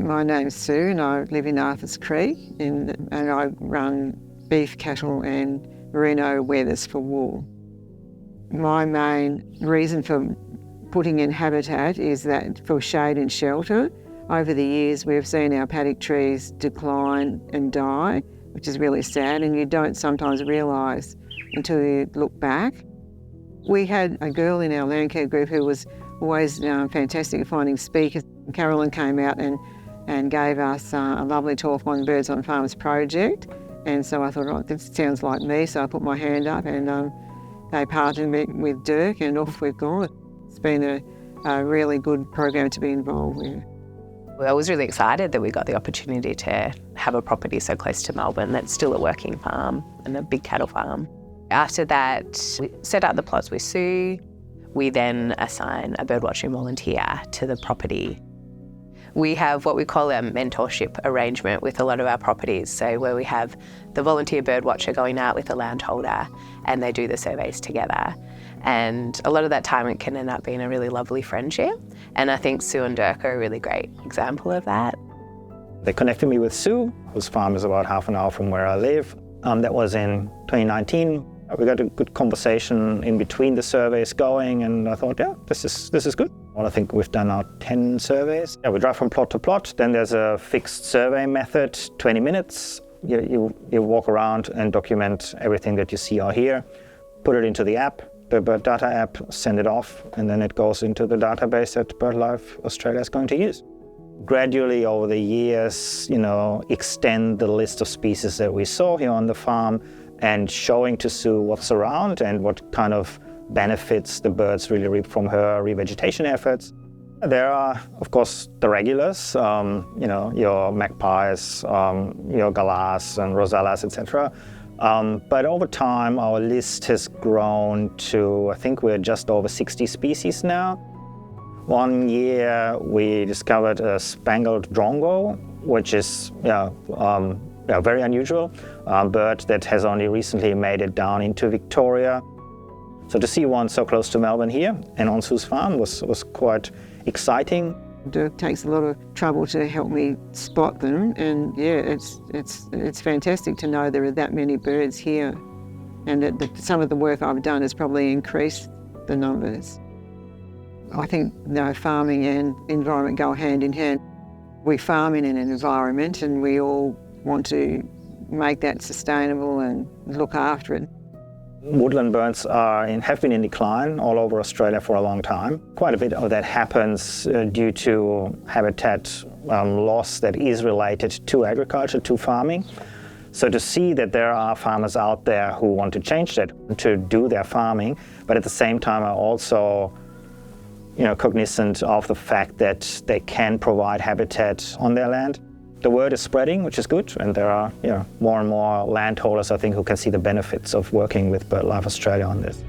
My name's Sue and I live in Arthurs Creek and I run beef cattle and merino wethers for wool. My main reason for putting in habitat is that for shade and shelter. Over the years we've seen our paddock trees decline and die, which is really sad, and you don't sometimes realise until you look back. We had a girl in our land care group who was always fantastic at finding speakers. Carolyn came out and gave us a lovely talk on Birds on Farms project, and so I thought, oh, this sounds like me, so I put my hand up and they partnered me with Dirk and off we've gone. It's been a really good program to be involved with. I was really excited that we got the opportunity to have a property so close to Melbourne that's still a working farm and a big cattle farm. After that, we set up the plots with Sue. We then assign a birdwatching volunteer to the property. We have what we call a mentorship arrangement with a lot of our properties, so where we have the volunteer birdwatcher going out with the landholder and they do the surveys together. And a lot of that time it can end up being a really lovely friendship, and I think Sue and Dirk are a really great example of that. They connected me with Sue, whose farm is about half an hour from where I live. That was in 2019. We got a good conversation in between the surveys going, and I thought, yeah, this is good. Well, I think we've done now 10 surveys. Yeah, we drive from plot to plot. Then there's a fixed survey method, 20 minutes. You walk around and document everything that you see or hear, put it into the app, the bird data app, send it off, and then it goes into the database that BirdLife Australia is going to use. Gradually over the years, extend the list of species that we saw here on the farm and showing to Sue what's around and what kind of benefits the birds really reap from her revegetation efforts. There are, of course, the regulars, your magpies, your Galahs and Rosellas, etc. But over time, our list has grown to, I think we're just over 60 species now. One year, we discovered a Spangled Drongo, which is very unusual bird that has only recently made it down into Victoria. So to see one so close to Melbourne here and on Sue's farm was quite exciting. Dirk takes a lot of trouble to help me spot them, and yeah, it's fantastic to know there are that many birds here, and that some of the work I've done has probably increased the numbers. I think farming and environment go hand in hand. We farm in an environment and we all want to make that sustainable and look after it. Woodland birds have been in decline all over Australia for a long time. Quite a bit of that happens due to habitat loss that is related to agriculture, to farming. So to see that there are farmers out there who want to change that, to do their farming, but at the same time are also cognizant of the fact that they can provide habitat on their land. The word is spreading, which is good, and there are more and more landholders, I think, who can see the benefits of working with BirdLife Australia on this.